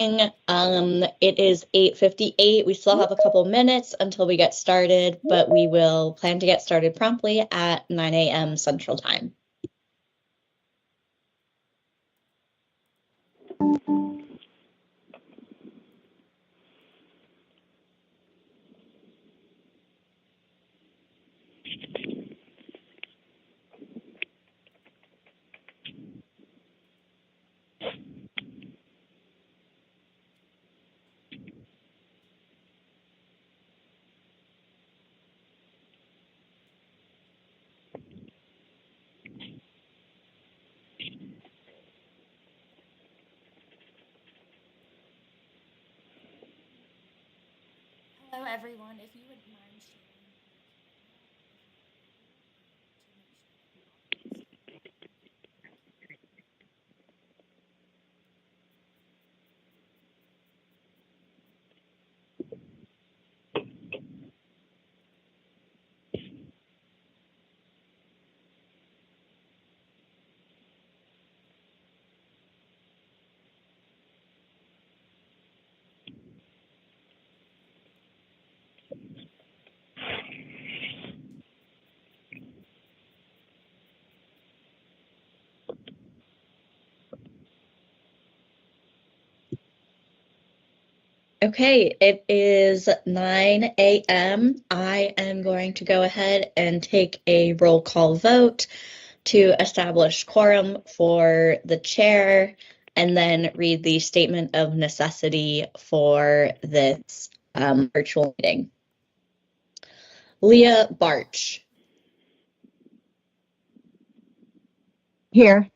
It is 8:58. We still have a couple minutes until we get started, but we will plan to get started promptly at 9 a.m. Central Time. Hello, everyone. If you would mind sharing. Okay, it is 9 a.m. I am going to go ahead and take a roll call vote to establish quorum for the chair and then read the statement of necessity for this virtual meeting. Leah Barch. Here.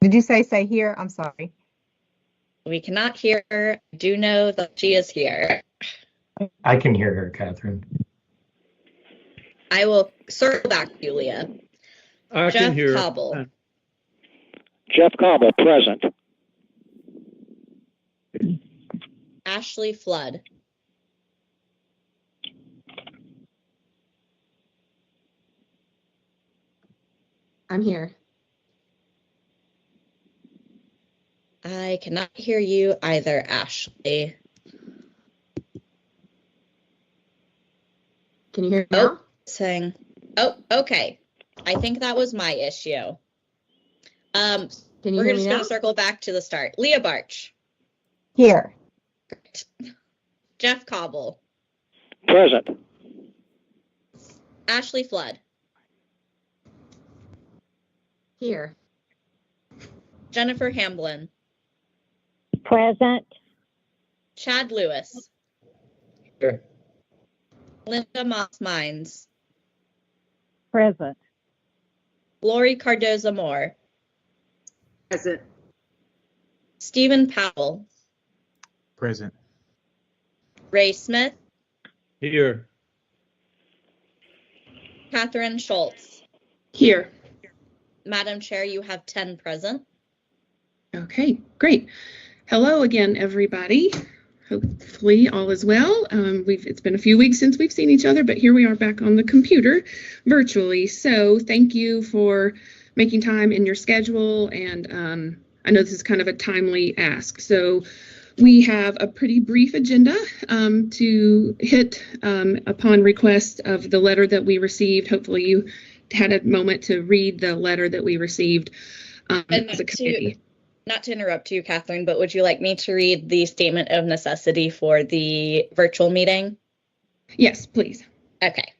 Did you say here? I'm sorry. We cannot hear her. I do know that she is here. I can hear her, Catherine. I will circle back to you, Leah. I Jeff can hear. Cobble. Jeff Cobble, present. Ashley Flood. I'm here. I cannot hear you either, Ashley. Can you hear me now? Saying, oh, okay. I think that was my issue. Can you We're hear just me going now? to circle back to the start. Leah Barch. Here. Jeff Cobble. Present. Ashley Flood. Here. Jennifer Hamblin. Present. Chad Lewis. Here. Linda Moss Mines. Present. Lori Cardoza Moore. Present. Stephen Powell. Present. Ray Smith. Here. Catherine Schultz. Here. Madam Chair, you have 10 present. Okay, great. Hello again, everybody. Hopefully all is well. It's been a few weeks since we've seen each other, but here we are back on the computer virtually. So thank you for making time in your schedule. And I know this is kind of a timely ask. So we have a pretty brief agenda to hit upon request of the letter that we received. Hopefully you had a moment to read the letter that we received as a committee. Not to interrupt you, Catherine, but would you like me to read the statement of necessity for the virtual meeting? Yes, please. Okay.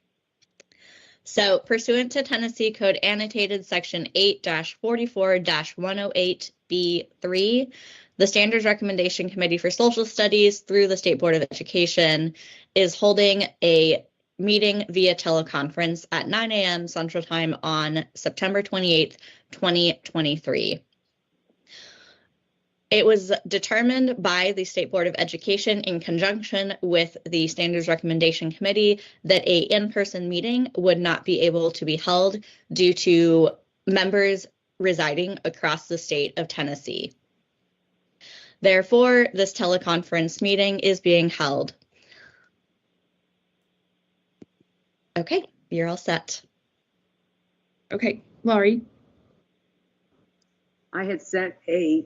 So, pursuant to Tennessee Code Annotated Section 8-44-108B3, the Standards Recommendation Committee for Social Studies through the State Board of Education is holding a meeting via teleconference at 9 a.m. Central Time on September 28th, 2023. It was determined by the State Board of Education in conjunction with the Standards Recommendation Committee that a in-person meeting would not be able to be held due to members residing across the state of Tennessee. Therefore, this teleconference meeting is being held. Okay, you're all set. Okay, Laurie. I had sent a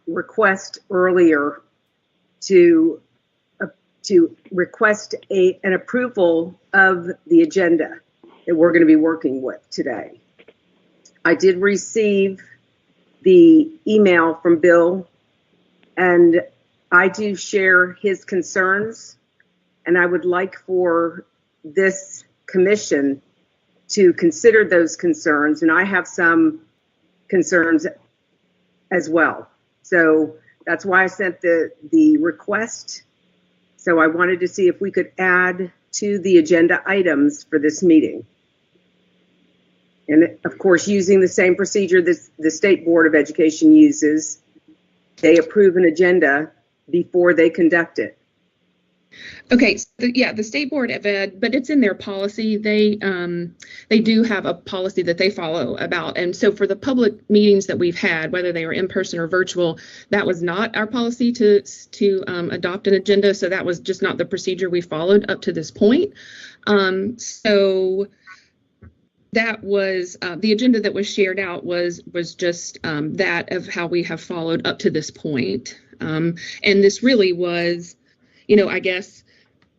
request earlier to request an approval of the agenda that we're going to be working with today. I did receive the email from Bill, and I do share his concerns, and I would like for this commission to consider those concerns, and I have some concerns as well. So that's why I sent the request. So I wanted to see if we could add to the agenda items for this meeting. And of course, using the same procedure that the State Board of Education uses, they approve an agenda before they conduct it. Okay, so the State Board of Ed, but it's in their policy. They do have a policy that they follow about, and so for the public meetings that we've had, whether they were in person or virtual, that was not our policy to adopt an agenda. So that was just not the procedure we followed up to this point. So that was the agenda that was shared out was just that of how we have followed up to this point, and this really was, I guess,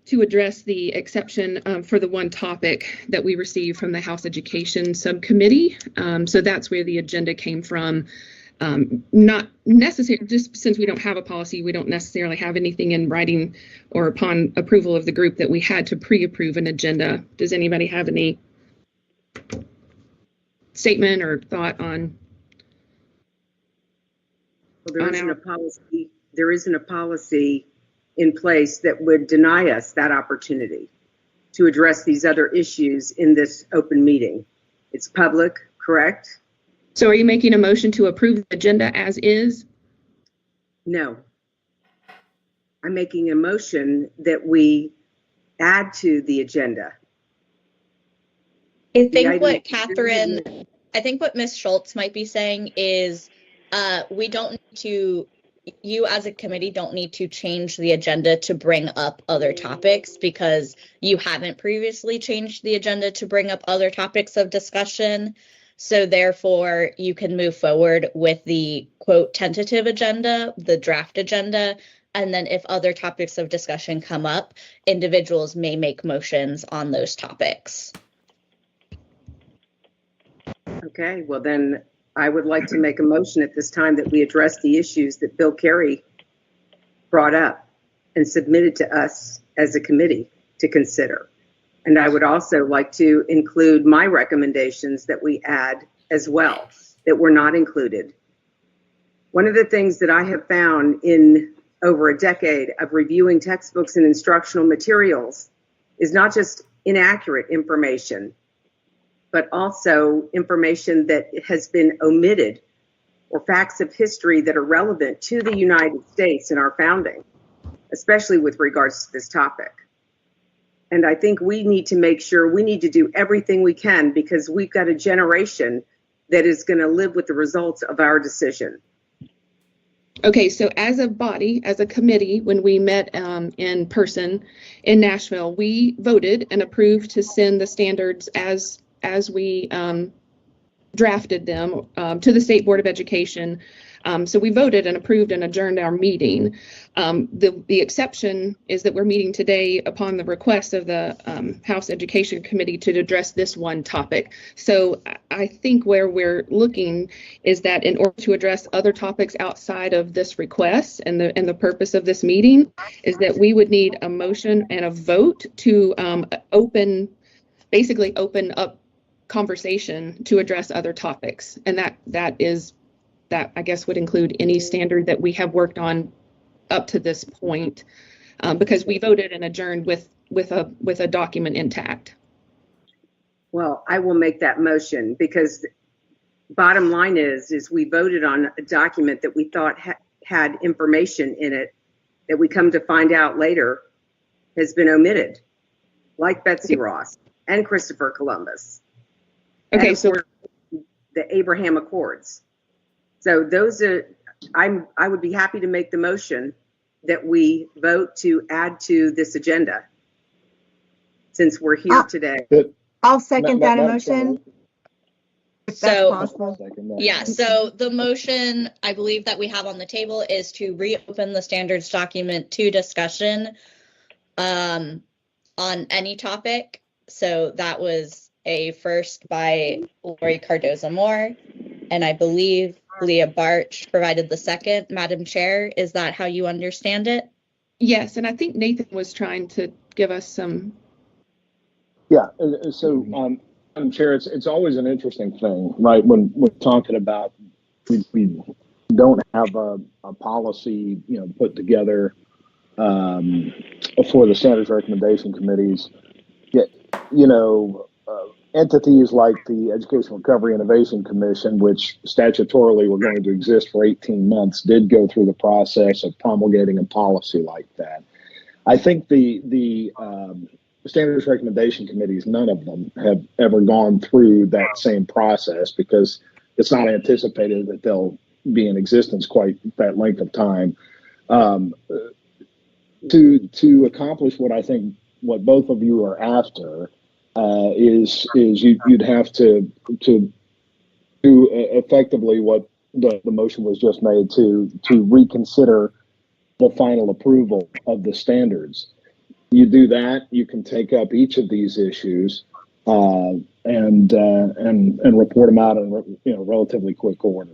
to address the exception for the one topic that we received from the House Education Subcommittee. So that's where the agenda came from. Not necessarily, just since we don't have a policy, we don't necessarily have anything in writing or upon approval of the group that we had to pre-approve an agenda. Does anybody have any statement or thought on? Well, there isn't a policy in place that would deny us that opportunity to address these other issues in this open meeting. It's public, correct? So are you making a motion to approve the agenda as is? No. I'm making a motion that we add to the agenda. I think what Ms. Schultz might be saying is we don't need to, you as a committee don't need to change the agenda to bring up other topics because you haven't previously changed the agenda to bring up other topics of discussion. So therefore, you can move forward with the quote tentative agenda, the draft agenda, and then if other topics of discussion come up, individuals may make motions on those topics. Okay, well then I would like to make a motion at this time that we address the issues that Bill Carey brought up and submitted to us as a committee to consider. And I would also like to include my recommendations that we add as well, that were not included. One of the things that I have found in over a decade of reviewing textbooks and instructional materials is not just inaccurate information, but also information that has been omitted or facts of history that are relevant to the United States and our founding, especially with regards to this topic. And I think we need to make sure we need to do everything we can because we've got a generation that is going to live with the results of our decision. Okay, so as a body, as a committee, when we met in person in Nashville, we voted and approved to send the standards as we drafted them to the State Board of Education. So we voted and approved and adjourned our meeting. The exception is that we're meeting today upon the request of the House Education Committee to address this one topic. So I think where we're looking is that in order to address other topics outside of this request and the purpose of this meeting is that we would need a motion and a vote to basically open up conversation to address other topics. And that I guess would include any standard that we have worked on up to this point, because we voted and adjourned with a document intact. Well, I will make that motion because bottom line is we voted on a document that we thought had information in it that we come to find out later has been omitted, like Betsy Ross and Christopher Columbus. Okay, and so the Abraham Accords. So those are, I would be happy to make the motion that we vote to add to this agenda since we're here today. I'll second that motion. If that's So, possible. yeah, so the motion I believe that we have on the table is to reopen the standards document to discussion on any topic. So that was a first by Lori Cardoza Moore, and I believe Leah Barch provided the second. Madam Chair, is that how you understand it? Yes, and I think Nathan was trying to give us some. Yeah, so Madam Chair, it's always an interesting thing, right? When we're talking about we don't have a policy, put together for the standards recommendation committees. Yet, entities like the Education Recovery Innovation Commission, which statutorily were going to exist for 18 months, did go through the process of promulgating a policy like that. I think the standards recommendation committees, none of them have ever gone through that same process because it's not anticipated that they'll be in existence quite that length of time. To accomplish what I think what both of you are after is you'd have to do effectively what the motion was just made to reconsider the final approval of the standards. You do that, you can take up each of these issues and report them out in relatively quick order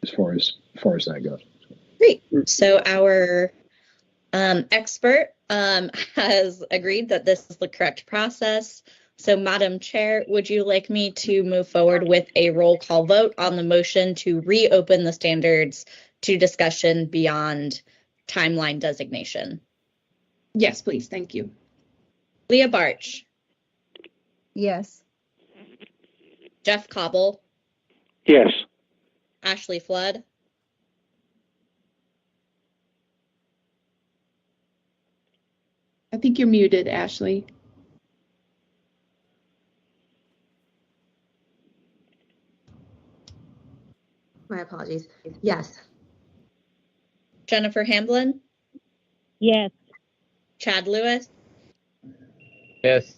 as far as that goes. Great. So our expert has agreed that this is the correct process. So, Madam Chair, would you like me to move forward with a roll call vote on the motion to reopen the standards to discussion beyond timeline designation? Yes, please. Thank you. Leah Barch, Yes. Jeff Cobble, Yes. Ashley Flood, I think you're muted, Ashley. My apologies. Yes. Jennifer Hamblin, Yes. Chad Lewis, Yes.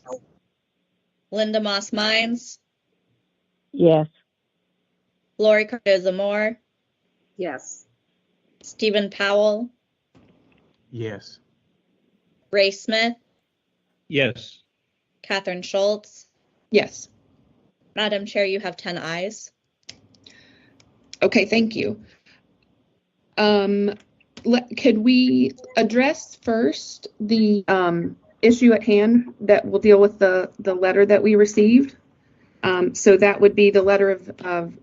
Linda Moss Mines, Yes. Lori Cardoza Moore, Yes. Stephen Powell, Yes. Ray Smith, Yes. Catherine Schultz. Yes. Madam Chair, you have 10 ayes. Okay, thank you. Could we address first the issue at hand that will deal with the letter that we received? So that would be the letter of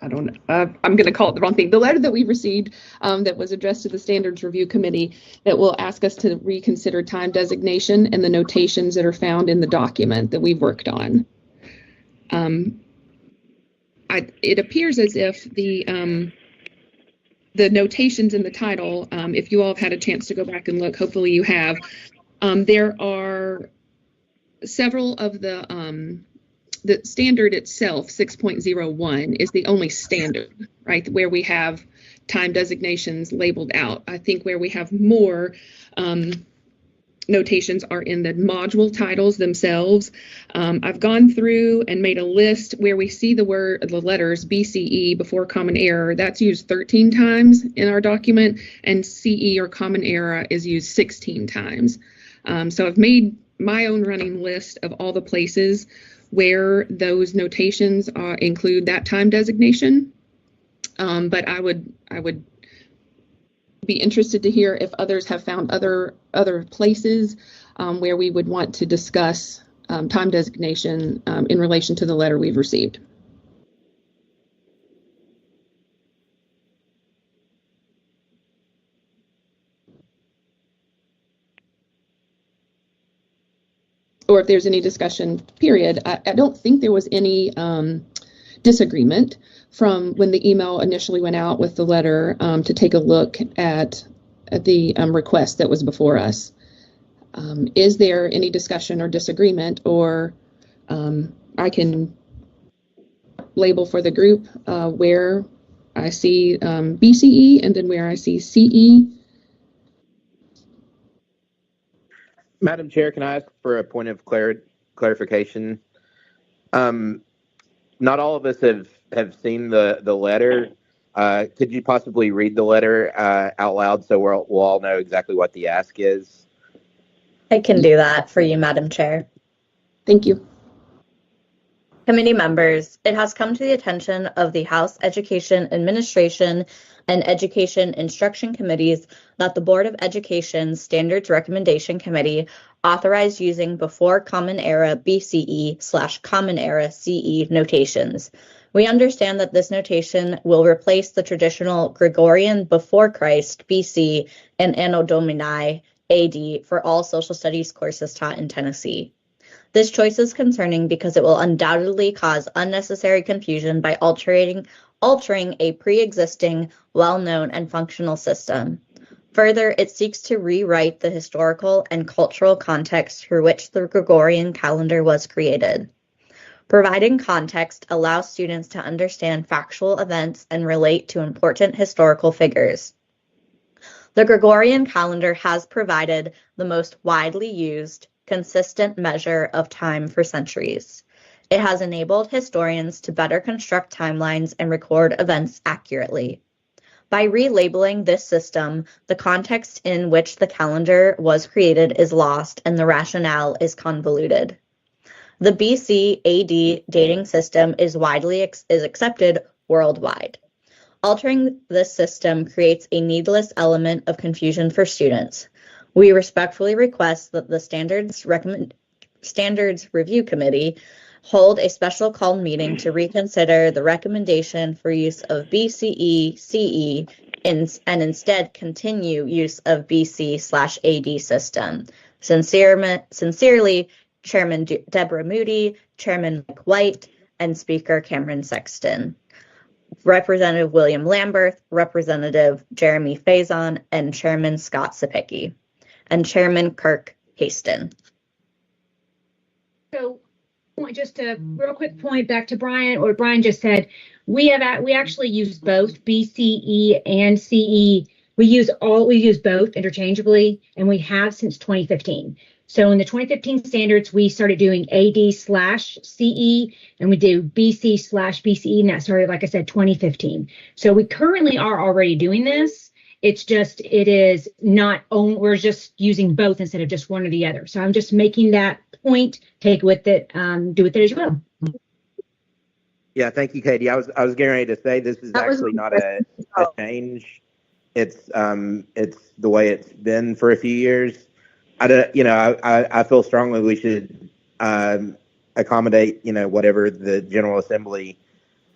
I don't know, I'm going to call it the wrong thing. The letter that we received that was addressed to the Standards Review Committee that will ask us to reconsider time designation and the notations that are found in the document that we've worked on. It appears as if the notations in the title, if you all have had a chance to go back and look, hopefully you have, there are several of the standard itself, 6.01, is the only standard, right, where we have time designations labeled out. I think where we have more notations are in the module titles themselves. I've gone through and made a list where we see the letters BCE before common error. That's used 13 times in our document, and CE or common error is used 16 times. So I've made my own running list of all the places where those notations include that time designation. But I would be interested to hear if others have found other places where we would want to discuss time designation in relation to the letter we've received. Or if there's any discussion, period. I don't think there was any disagreement from when the email initially went out with the letter to take a look at the request that was before us. Is there any discussion or disagreement, or I can label for the group where I see BCE and then where I see CE? Madam Chair, can I ask for a point of clarification? not all of us have seen the letter. Could you possibly read the letter out loud so we'll all know exactly what the ask is? I can do that for you, Madam Chair. Thank you. Committee members, it has come to the attention of the House Education Administration and Education Instruction Committees that the Board of Education Standards Recommendation Committee authorized using before Common Era BCE/Common Era CE notations. We understand that this notation will replace the traditional Gregorian before Christ BC and Anno Domini AD for all social studies courses taught in Tennessee. This choice is concerning because it will undoubtedly cause unnecessary confusion by altering a pre-existing, well-known, and functional system. Further, it seeks to rewrite the historical and cultural context through which the Gregorian calendar was created. Providing context allows students to understand factual events and relate to important historical figures. The Gregorian calendar has provided the most widely used, consistent measure of time for centuries. It has enabled historians to better construct timelines and record events accurately. By relabeling this system, the context in which the calendar was created is lost and the rationale is convoluted. The BC AD dating system is widely accepted worldwide. Altering this system creates a needless element of confusion for students. We respectfully request that the Standards Review Committee hold a special call meeting to reconsider the recommendation for use of BCE CE and instead continue use of BC/AD system. Sincerely, Chairman Deborah Moody, Chairman Mike White, and Speaker Cameron Sexton. Representative William Lamberth, Representative Jeremy Faison, and Chairman Scott Sapicki, and Chairman Kirk Haston. So, just a real quick point back to Brian, or Brian just said, we actually use both BCE and CE. We use both interchangeably, and we have since 2015. So in the 2015 standards, we started doing AD/CE, and we do BC/BCE, and that started, like I said, 2015. So we currently are already doing this. It's just, we're just using both instead of just one or the other. So I'm just making that point, take with it, do with it as well. Yeah, thank you, Katie. I was getting ready to say this is actually not a change. It's the way it's been for a few years. I feel strongly we should accommodate, whatever the General Assembly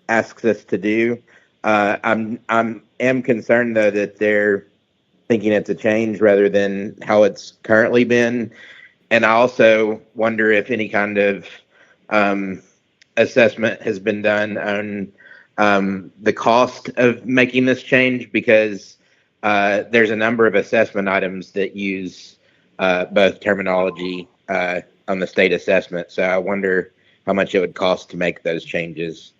asks us to do. I'm concerned though that they're thinking it's a change rather than how it's currently been, and I also wonder if any kind of assessment has been done on the cost of making this change, because there's a number of assessment items that use both terminology on the state assessment. So I wonder how much it would cost to make those changes.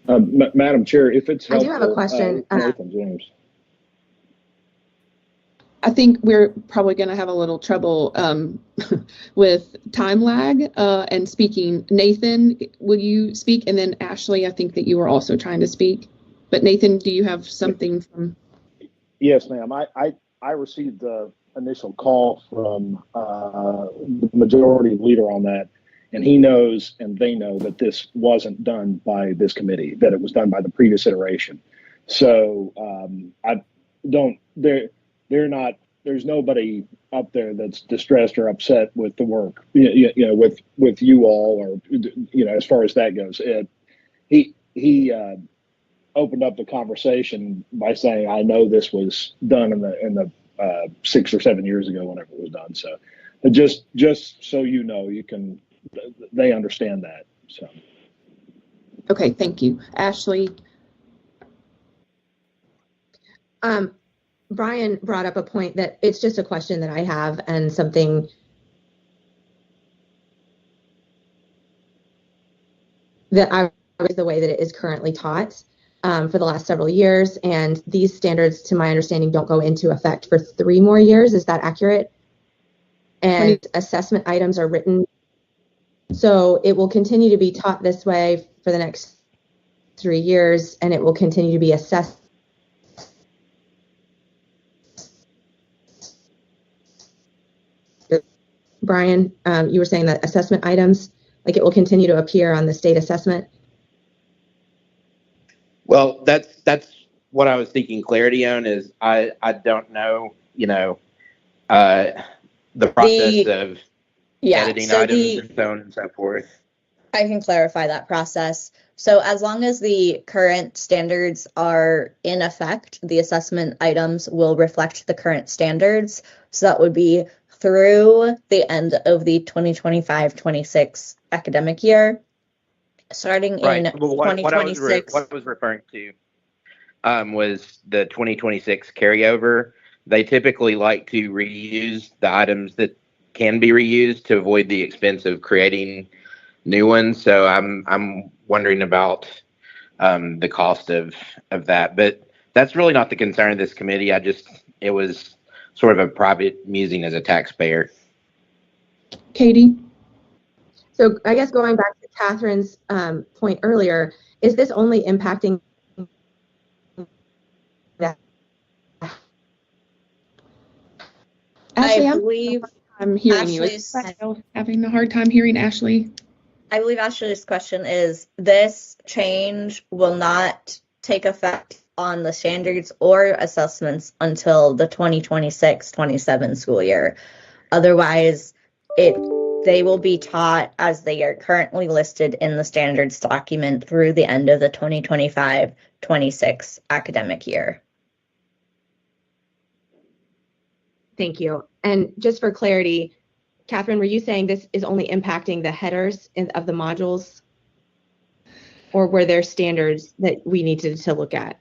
Madam Chair, if it's helpful, I do have a question. Nathan James. I think we're probably going to have a little trouble with time lag and speaking. Nathan, will you speak? And then Ashley, I think that you were also trying to speak. But Nathan, do you have something from? Yes, ma'am. I received the initial call from the majority leader on that, and he knows and they know that this wasn't done by this committee, that it was done by the previous iteration. So there's nobody up there that's distressed or upset with the work, with you all, or, as far as that goes. He opened up the conversation by saying, I know this was done in the 6 or 7 years ago, whenever it was done. So just so you know, they understand that. So. Okay, thank you. Ashley. Brian brought up a point that it's just a question that I have, and something that I was the way that it is currently taught for the last several years. And these standards, to my understanding, don't go into effect for 3 more years. Is that accurate? And assessment items are written So it will continue to be taught this way for the next 3 years, and it will continue to be assessed. Brian, you were saying that assessment items, like it will continue to appear on the state assessment? Well, that's what I was seeking clarity on. Is I don't know, the process of editing so items and so on and so forth. I can clarify that process. So as long as the current standards are in effect, the assessment items will reflect the current standards. So that would be through the end of the 2025-26 academic year. Starting in Well, what I 2026. was referring to was the 2026 carryover. They typically like to reuse the items that can be reused to avoid the expense of creating new ones. So I'm wondering about the cost of that. But that's really not the concern of this committee. It was sort of a private musing as a taxpayer. Katie? So I guess going back to Catherine's point earlier, is this only impacting that? Ashley, I believe I'm hearing you. Having a hard time hearing Ashley. I believe Ashley's question is, this change will not take effect on the standards or assessments until the 2026-27 school year. Otherwise, they will be taught as they are currently listed in the standards document through the end of the 2025-26 academic year. Thank you. And just for clarity, Catherine, were you saying this is only impacting the headers of the modules? Or were there standards that we needed to look at?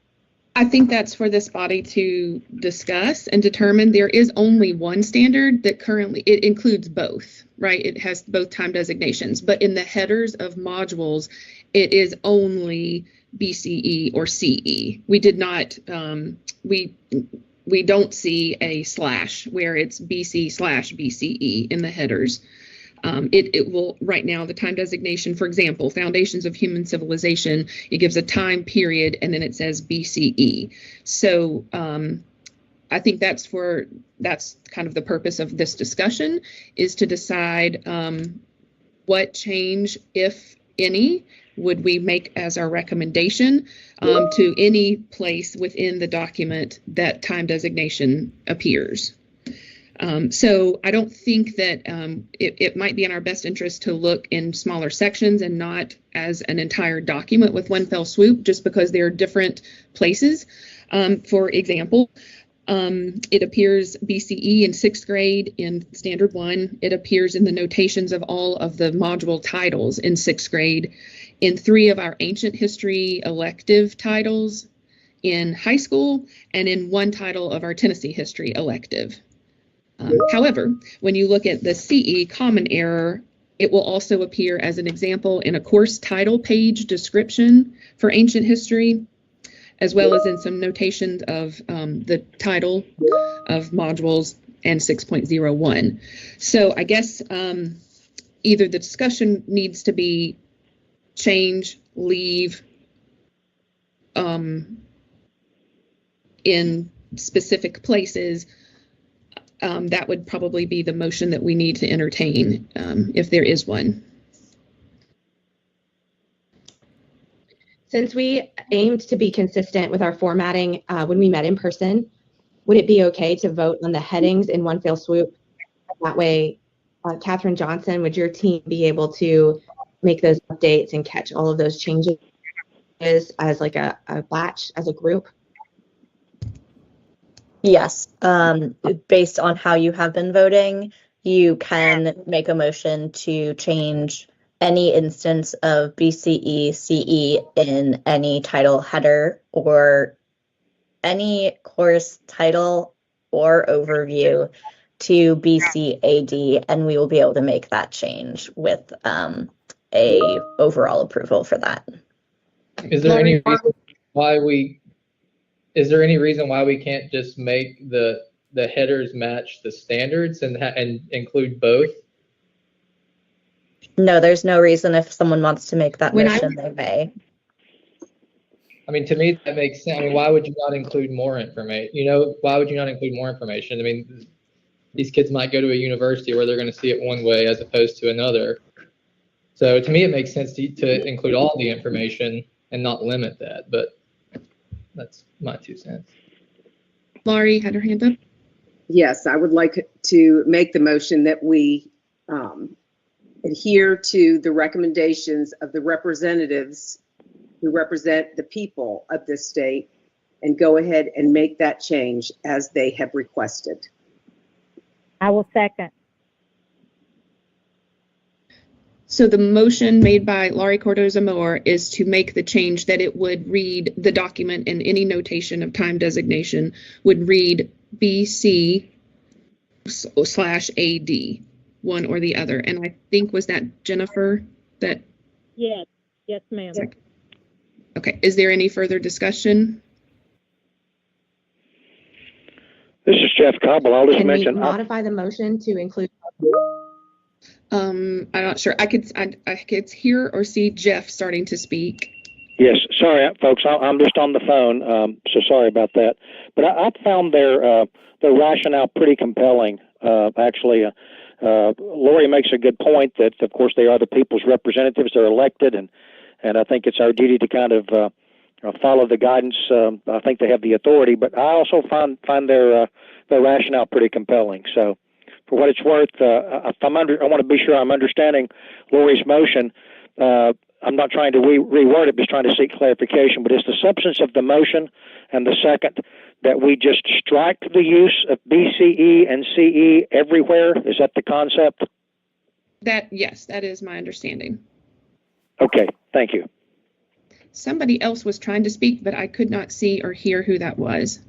I think that's for this body to discuss and determine. There is only one standard that currently, it includes both, right? It has both time designations, but in the headers of modules, it is only BCE or CE. We did not, we don't see a slash where it's BC/BCE in the headers. It will, right now, the time designation, for example, Foundations of Human Civilization, it gives a time period and then it says BCE. So I think that's kind of the purpose of this discussion, is to decide what change, if any, would we make as our recommendation to any place within the document that time designation appears. So I don't think that it might be in our best interest to look in smaller sections and not as an entire document with one fell swoop, just because there are different places. For example, it appears BCE in 6th grade in Standard 1. It appears in the notations of all of the module titles in 6th grade, in 3 of our ancient history elective titles in high school, and in 1 title of our Tennessee history elective. However, when you look at the CE common error, it will also appear as an example in a course title page description for ancient history, as well as in some notations of the title of modules and 6.01. So I guess either the discussion needs to be change, leave in specific places. That would probably be the motion that we need to entertain, if there is one. Since we aimed to be consistent with our formatting when we met in person, would it be okay to vote on the headings in one fell swoop? That way, Catherine Johnson, would your team be able to make those updates and catch all of those changes as like a batch, as a group? Yes, based on how you have been voting, you can make a motion to change any instance of BCE, CE in any title header or any course title or overview to BCAD, and we will be able to make that change with a overall approval for that. Is there any reason why we can't just make the headers match the standards and include both? No, there's no reason if someone wants to make that When motion, they may. I mean, to me, that makes sense. I mean, why would you not include more information? Why would you not include more information? I mean, these kids might go to a university where they're going to see it one way as opposed to another. So to me, it makes sense to include all the information and not limit that. But that's my 2 cents. Laurie had her hand up. Yes, I would like to make the motion that we adhere to the recommendations of the representatives who represent the people of this state and go ahead and make that change as they have requested. I will second. So the motion made by Laurie Cardoza Moore is to make the change that it would read the document, and any notation of time designation would read BC/AD, one or the other. And I think, was that Jennifer that? Yes, yes, ma'am. Okay, is there any further discussion? This is Jeff Cobble. I'll just Can we mention. modify the motion to include? I'm not sure. I could hear or see Jeff starting to speak. Yes, sorry, folks. I'm just on the phone, so sorry about that. But I found their rationale pretty compelling. Actually, Lori makes a good point that, of course, they are the people's representatives. They're elected, and I think it's our duty to kind of follow the guidance. I think they have the authority, but I also find their rationale pretty compelling. So, for what it's worth, I want to be sure I'm understanding Lori's motion. I'm not trying to reword it, just trying to seek clarification. But is the substance of the motion and the second that we just strike the use of BCE and CE everywhere? Is that the concept? Yes, that is my understanding. Okay, thank you. Somebody else was trying to speak, but I could not see or hear who that was.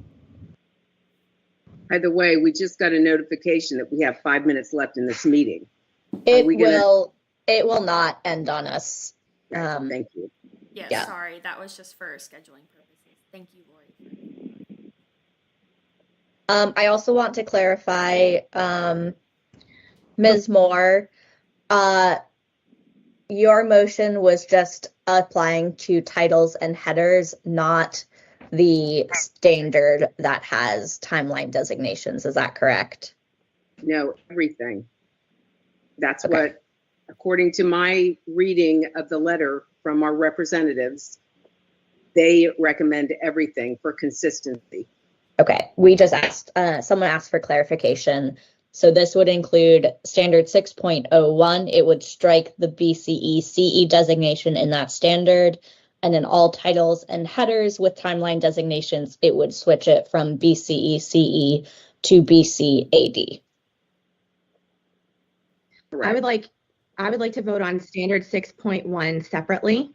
By the way, we just got a notification that we have 5 minutes left in this meeting. It will not end on us. Thank you. Yeah, Yeah. sorry, that was just for scheduling purposes. Thank you, Lori. I also want to clarify, Ms. Moore, your motion was just applying to titles and headers, not the standard that has timeline designations. Is that correct? No, everything. That's Okay. what, according to my reading of the letter from our representatives, they recommend everything for consistency. Okay, we just asked, someone asked for clarification. So this would include standard 6.01. It would strike the BCE CE designation in that standard. And then all titles and headers with timeline designations, it would switch it from BCE CE to BC AD. I would like to vote on standard 6.1 separately.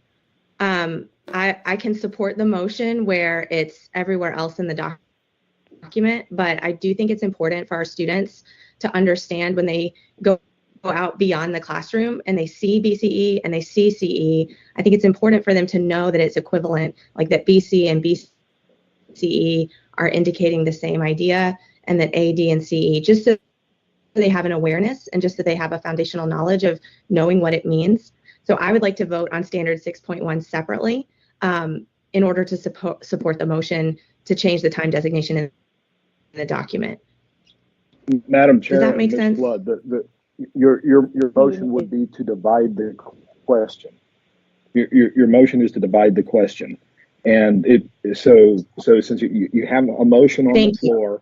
I can support the motion where it's everywhere else in the document, but I do think it's important for our students to understand when they go out beyond the classroom and they see BCE and they see CE. I think it's important for them to know that it's equivalent, like that BC and BCE are indicating the same idea, and that AD and CE, just so they have an awareness and just so they have a foundational knowledge of knowing what it means. So I would like to vote on standard 6.1 separately in order to support the motion to change the time designation in the document. Madam Chair, Does that make Ms. sense? Flood, your motion would be to divide the question. Your motion is to divide the question, and so since you have a motion on the floor,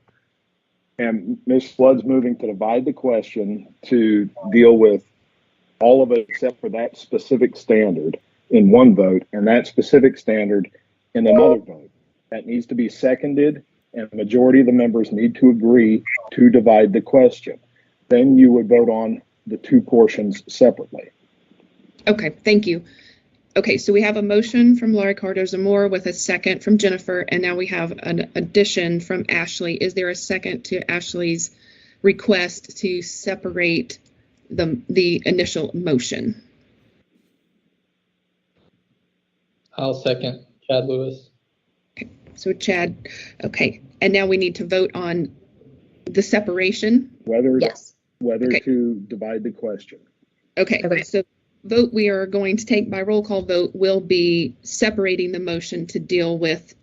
and Ms. Flood's moving to divide the question to deal with all of it except for that specific standard in one vote, and that specific standard in another vote. That needs to be seconded, and the majority of the members need to agree to divide the question. Then you would vote on the two portions separately. Okay, thank you. Okay, so we have a motion from Laurie Cardoza Moore with a second from Jennifer, and now we have an addition from Ashley. Is there a second to Ashley's request to separate the initial motion? I'll second Chad Lewis. Okay, so Chad, okay, and now we need to vote on the separation. Whether Yes. Whether Okay. to divide the question. Okay, Okay. so vote we are going to take by roll call vote will be separating the motion to deal with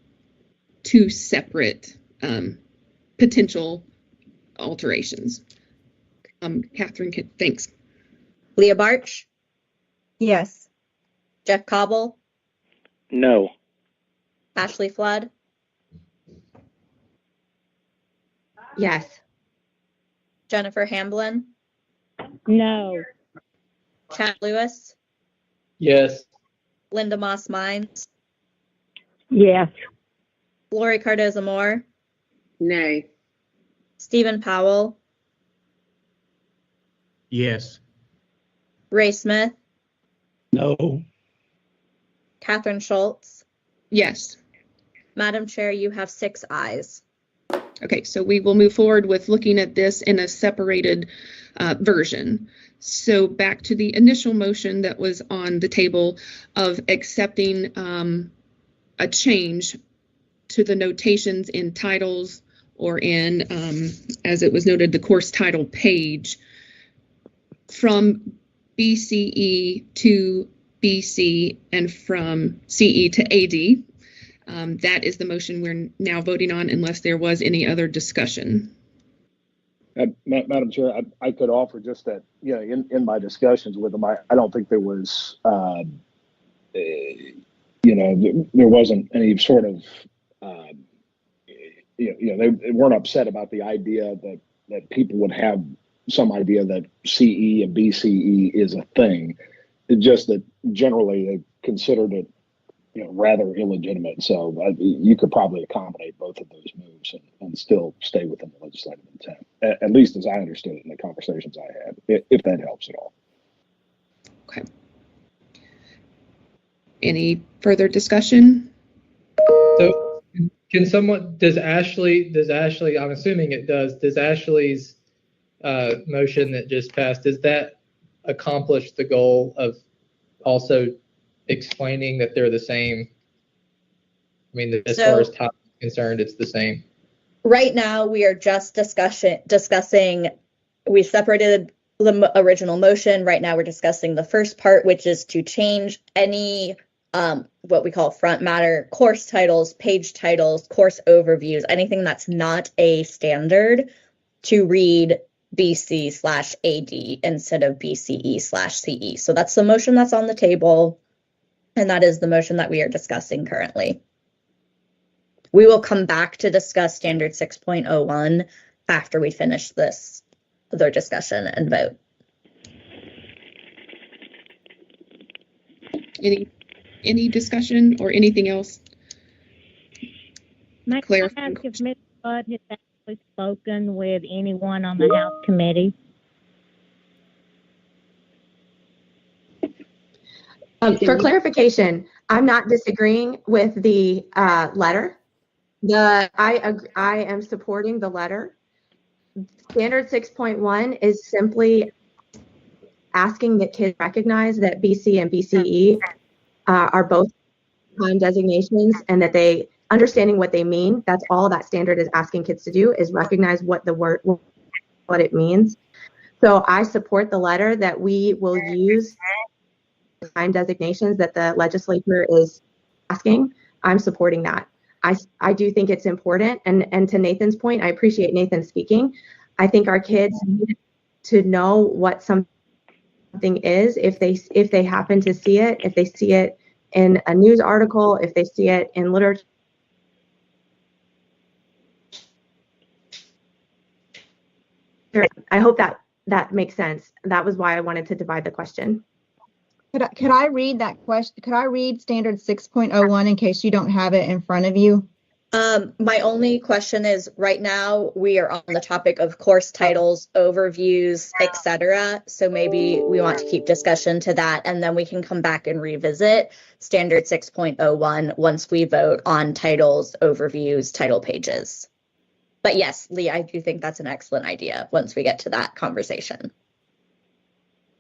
two separate potential alterations. Catherine, thanks. Leah Barch, Yes. Jeff Cobble, No. Ashley Flood, Yes. Jennifer Hamblin, No. Chad Lewis, Yes. Linda Moss Mines, Yes. Lori Cardoza Moore, Nay. Stephen Powell, Yes. Ray Smith, No. Catherine Schultz. Yes. Madam Chair, you have 6 ayes. Okay, so we will move forward with looking at this in a separated version. So back to the initial motion that was on the table of accepting a change to the notations in titles or in, as it was noted, the course title page from BCE to BC and from CE to AD. That is the motion we're now voting on unless there was any other discussion. Madam Chair, I could offer just that, you know, in my discussions with them, I don't think there was, you know, there wasn't any sort of, you know, they weren't upset about the idea that people would have some idea that CE and BCE is a thing. It's just that generally they considered it, you know, rather illegitimate. So you could probably accommodate both of those moves and still stay within the legislative intent, at least as I understood it in the conversations I had, if that helps at all. Okay. Any further discussion? So can someone, does Ashley, I'm assuming it does Ashley's motion that just passed, does that accomplish the goal of also explaining that they're the same? I mean, as far as topic is concerned, it's the same. Right now, we are just discussing, we separated the original motion. Right now, we're discussing the first part, which is to change any what we call front matter, course titles, page titles, course overviews, anything that's not a standard to read BC/AD instead of BCE/CE. So that's the motion that's on the table, and that is the motion that we are discussing currently. We will come back to discuss Standard 6.01 after we finish this, their discussion and vote. Any discussion or anything else? May I ask if Ms. Flood has actually spoken with anyone on the House committee? For clarification, I'm not disagreeing with the letter. I am supporting the letter. Standard 6.1 is simply asking that kids recognize that BC and BCE are both time designations and that they understanding what they mean. That's all that standard is asking kids to do, is recognize what the word, what it means. So I support the letter that we will use time designations that the legislature is asking. I'm supporting that. I do think it's important. And to Nathan's point, I appreciate Nathan speaking. I think our kids need to know what something is if they happen to see it, if they see it in a news article, if they see it in literature. I hope that makes sense. That was why I wanted to divide the question. Could I read that question? Could I read Standard 6.01 in case you don't have it in front of you? My only question is, right now we are on the topic of course titles, overviews, etc. So maybe we want to keep discussion to that, and then we can come back and revisit Standard 6.01 once we vote on titles, overviews, title pages. But yes, Lee, I do think that's an excellent idea once we get to that conversation.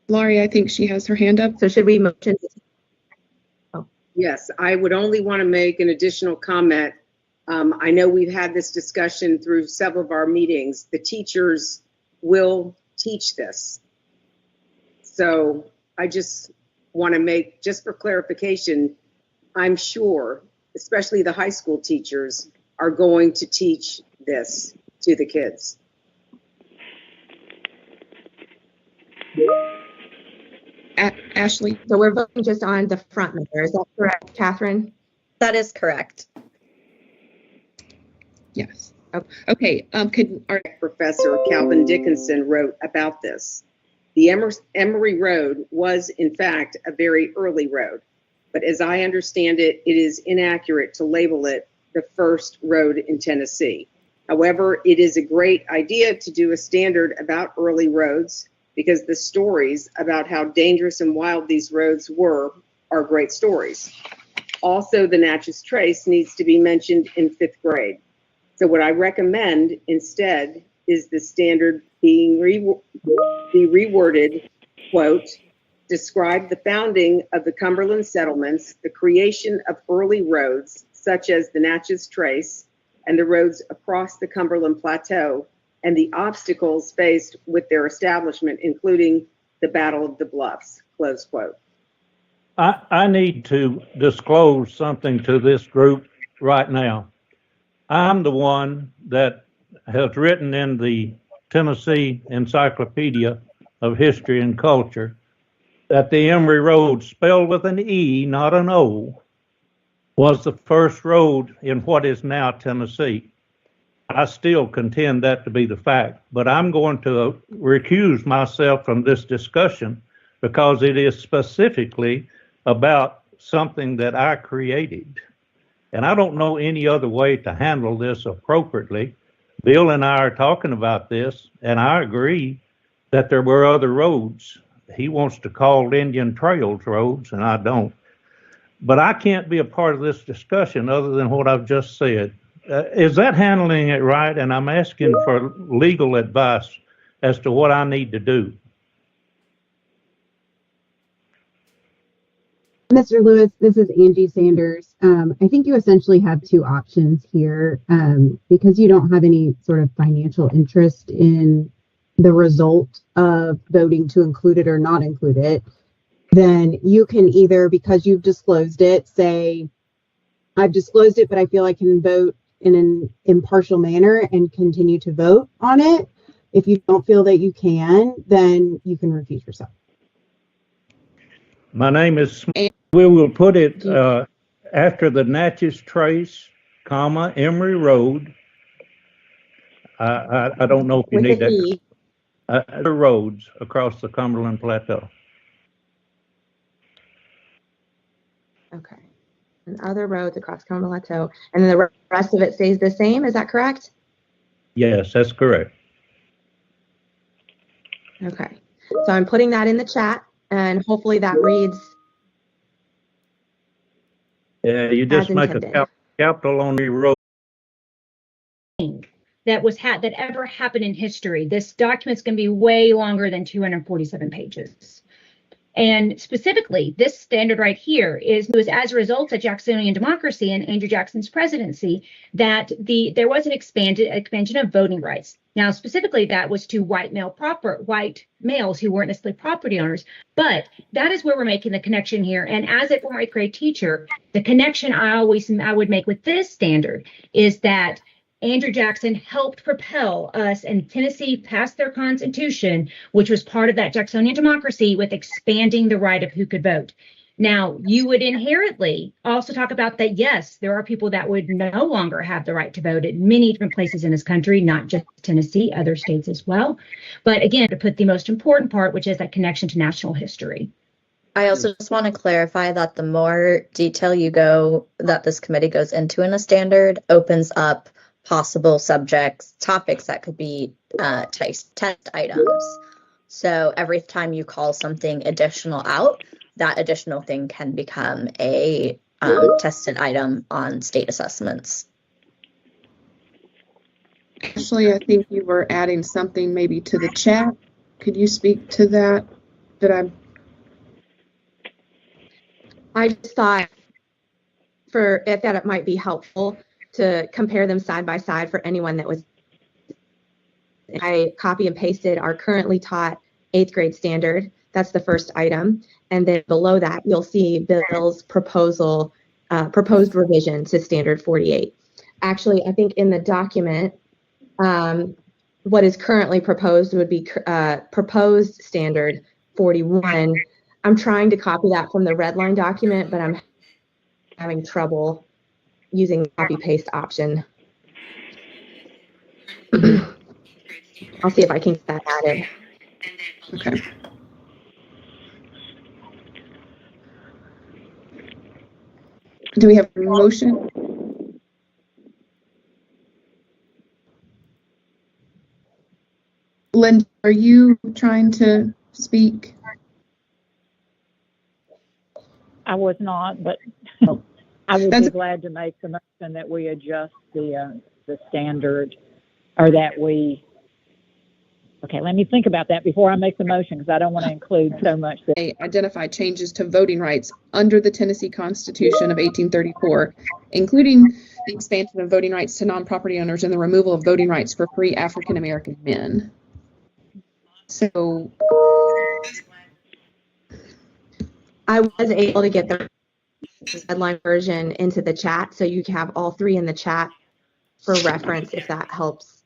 Laurie, I think she has her hand up. So should we motion? Oh. Yes, I would only want to make an additional comment. I know we've had this discussion through several of our meetings. The teachers will teach this. So I just want to make, just for clarification, I'm sure, especially the high school teachers, are going to teach this to the kids. Ashley? So we're voting just on the front matter. Is that correct, Catherine? That is correct. Yes. Okay. Could our Professor Calvin Dickinson wrote about this. The Emory Road was, in fact, a very early road, but as I understand it, it is inaccurate to label it the first road in Tennessee. However, it is a great idea to do a standard about early roads because the stories about how dangerous and wild these roads were are great stories. Also, the Natchez Trace needs to be mentioned in 5th grade. So what I recommend instead is the standard being reworded, quote, describe the founding of the Cumberland settlements, the creation of early roads, such as the Natchez Trace and the roads across the Cumberland Plateau, and the obstacles faced with their establishment, including the Battle of the Bluffs, close quote. I need to disclose something to this group right now. I'm the one that has written in the Tennessee Encyclopedia of History and Culture that the Emory Road, spelled with an E, not an O, was the first road in what is now Tennessee. I still contend that to be the fact, but I'm going to recuse myself from this discussion because it is specifically about something that I created. And I don't know any other way to handle this appropriately. Bill and I are talking about this, and I agree that there were other roads. He wants to call Indian Trails roads, and I don't. But I can't be a part of this discussion other than what I've just said. Is that handling it right? And I'm asking for legal advice as to what I need to do. Mr. Lewis, this is Angie Sanders. I think you essentially have two options here because you don't have any sort of financial interest in the result of voting to include it or not include it. Then you can either, because you've disclosed it, say, I've disclosed it, but I feel I can vote in an impartial manner and continue to vote on it. If you don't feel that you can, then you can recuse yourself. My name is Smith. We will put it after the Natchez Trace, comma, Emory Road. I don't know if you need that. Other roads across the Cumberland Plateau. Okay. And other roads across Cumberland Plateau. And then the rest of it stays the same, is that correct? Yes, that's correct. Okay. So I'm putting that in the chat, and hopefully that reads. Yeah, you just make a capital on the road. That ever happened in history. This document's going to be way longer than 247 pages. And specifically, this standard right here was as a result of Jacksonian democracy and Andrew Jackson's presidency that there was an expansion of voting rights. Now, specifically, that was to white males who weren't necessarily property owners. But that is where we're making the connection here. And as a former 8th grade teacher, the connection I would make with this standard is that Andrew Jackson helped propel us, and Tennessee passed their constitution, which was part of that Jacksonian democracy, with expanding the right of who could vote. Now, you would inherently also talk about that, yes, there are people that would no longer have the right to vote at many different places in this country, not just Tennessee, other states as well. But again, to put the most important part, which is that connection to national history. I also just want to clarify that the more detail that this committee goes into in a standard opens up possible topics that could be test items. So every time you call something additional out, that additional thing can become a tested item on state assessments. Ashley, I think you were adding something maybe to the chat. Could you speak to that? I just thought that it might be helpful to compare them side by side for anyone that was. I copy and pasted our currently taught 8th grade standard That's the first item. And then below that, you'll see Bill's proposed revision to Standard 48. Actually, I think in the document, what is currently proposed would be proposed Standard 41. I'm trying to copy that from the red line document, but I'm having trouble using the copy paste option. I'll see if I can get that added. Okay. Do we have a motion? Linda, are you trying to speak? I was not, but I would be glad to make the motion that we adjust the standard, or that we. Okay, let me think about that before I make the motion, because I don't want to include so much. Identify changes to voting rights under the Tennessee Constitution of 1834, including the expansion of voting rights to non-property owners and the removal of voting rights for free African American men. So I was able to get the headline version into the chat, so you can have all three in the chat for reference if that helps.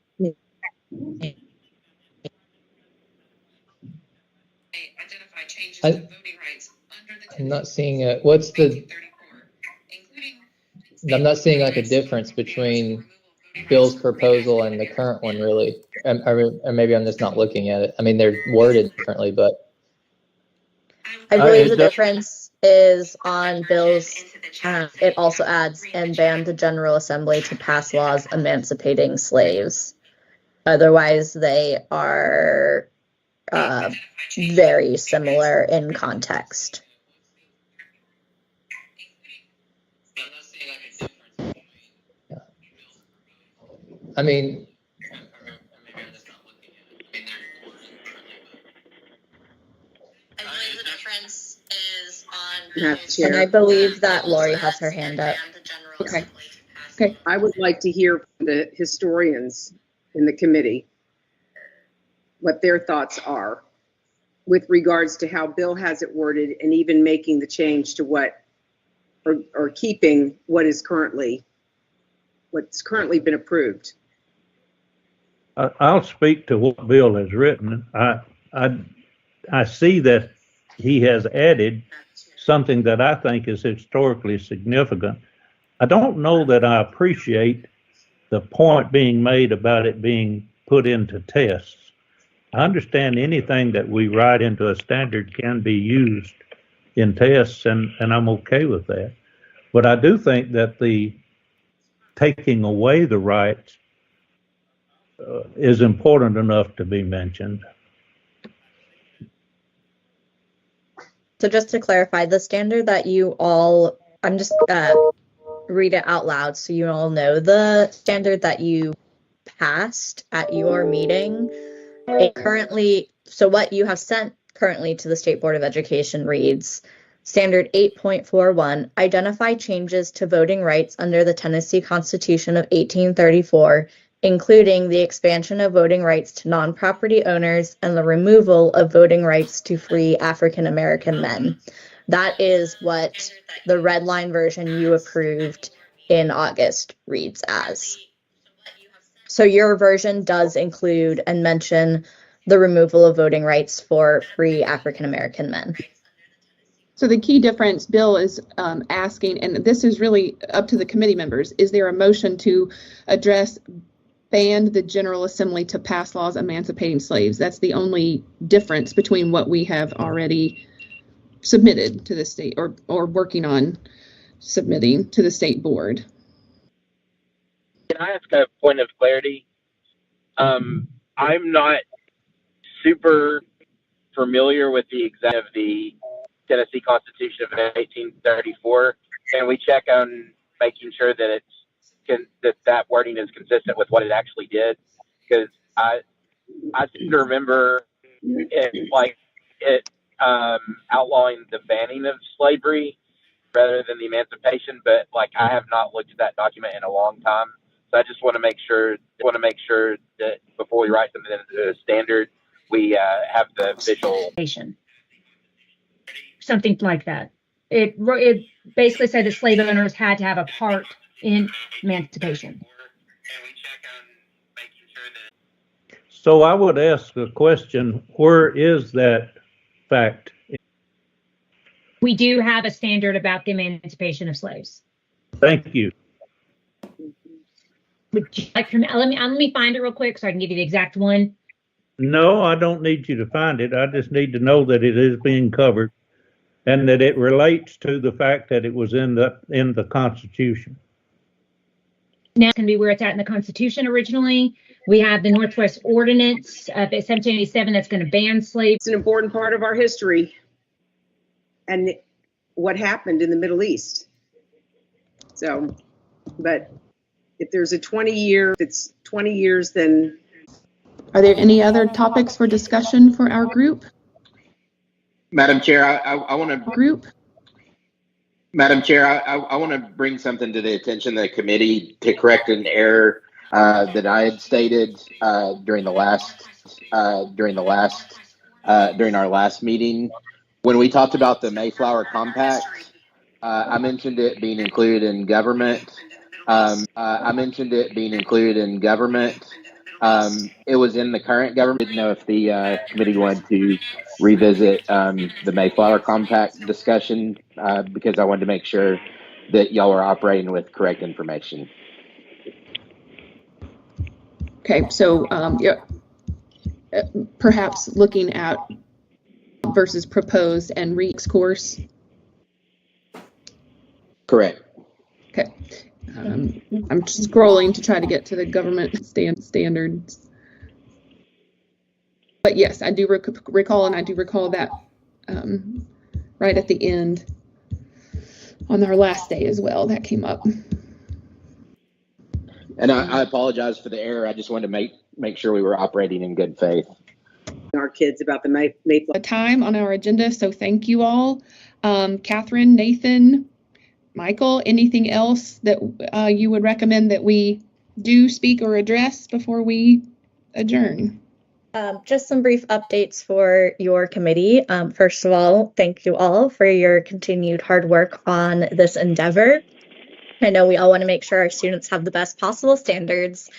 I'm not seeing what's the. I'm not seeing like a difference between Bill's proposal and the current one, really. Or maybe I'm just not looking at it. I mean, they're worded differently, but I believe the difference is on Bill's. It also adds and banned the General Assembly to pass laws emancipating slaves. Otherwise, they are very similar in context. I mean, The difference is on. And I believe that Lori has her hand up. Okay. Okay. I would like to hear from the historians in the committee what their thoughts are with regards to how Bill has it worded, and even making the change to what, or keeping what's currently been approved. I'll speak to what Bill has written. I see that he has added something that I think is historically significant. I don't know that I appreciate the point being made about it being put into tests. I understand anything that we write into a standard can be used in tests, and I'm okay with that. But I do think that the taking away the rights is important enough to be mentioned. So just to clarify, the standard that you all, I'm just read it out loud so you all know. The standard that you passed at your meeting, it currently, so what you have sent currently to the State Board of Education reads, Standard 8.41, identify changes to voting rights under the Tennessee Constitution of 1834, including the expansion of voting rights to non-property owners and the removal of voting rights to free African American men. That is what the red line version you approved in August reads as. So your version does include and mention the removal of voting rights for free African American men. So the key difference Bill is asking, and this is really up to the committee members, is there a motion to address banned the General Assembly to pass laws emancipating slaves? That's the only difference between what we have already submitted to the state, or working on submitting to the state board. Can I ask a point of clarity? I'm not super familiar with the exact of the Tennessee Constitution of 1834. Can we check on making sure that that wording is consistent with what it actually did? Because I seem to remember it outlawing the banning of slavery rather than the emancipation, but I have not looked at that document in a long time. So I just want to make sure that before we write something into a standard, we have the official something like that. It basically said that slave owners had to have a part in emancipation. So I would ask a question, where is that fact? We do have a standard about the emancipation of slaves. Thank you. Would you like to, let me find it real quick so I can give you the exact one. No, I don't need you to find it. I just need to know that it is being covered and that it relates to the fact that it was in the Constitution. Now it's going to be where it's at in the Constitution originally. We have the Northwest Ordinance of 1787 that's going to ban slaves. It's an important part of our history and what happened in the Middle East. So, but if there's a 20-year, if it's 20 years, then. Are there any other topics for discussion for our group? Madam Chair, I want to group. Madam Chair, I want to bring something to the attention of the committee to correct an error that I had stated during our last meeting when we talked about the Mayflower Compact. I mentioned it being included in government. It was in the current government. I didn't know if the committee wanted to revisit the Mayflower Compact discussion because I wanted to make sure that y'all were operating with correct information. Okay, so perhaps looking at versus proposed and REAC's course. Correct. Okay. I'm scrolling to try to get to the government standards. But yes, I do recall, and I do recall that right at the end on our last day as well, that came up. And I apologize for the error. I just wanted to make sure we were operating in good faith. Our kids about the Mayflower. Time on our agenda, so thank you all. Catherine, Nathan, Michael, anything else that you would recommend that we do speak or address before we adjourn? Just some brief updates for your committee. First of all, thank you all for your continued hard work on this endeavor. I know we all want to make sure our students have the best possible standards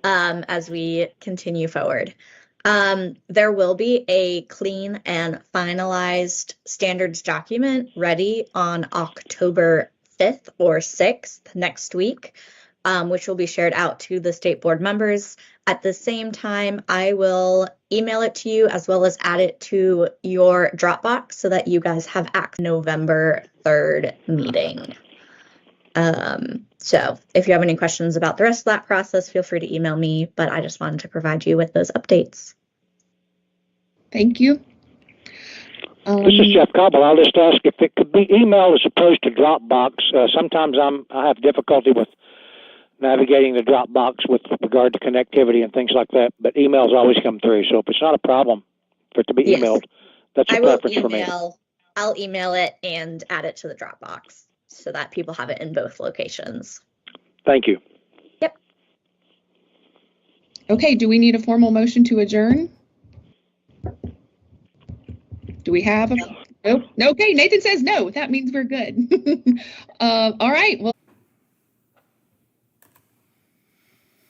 as we continue forward. There will be a clean and finalized standards document ready on October 5th or 6th next week, which will be shared out to the state board members. At the same time, I will email it to you as well as add it to your Dropbox so that you guys have access November 3rd meeting. So if you have any questions about the rest of that process, feel free to email me, but I just wanted to provide you with those updates. Thank you. This is Jeff Cobble. I'll just ask if it could be emailed as opposed to Dropbox. Sometimes I have difficulty with navigating the Dropbox with regard to connectivity and things like that, but emails always come through. So if it's not a problem for it to be emailed, that's a preference for me. I'll email it and add it to the Dropbox so that people have it in both locations. Thank you. Yep. Okay, do we need a formal motion to adjourn? Do we have a? Nope. Okay, Nathan says no. That means we're good. All right. Well.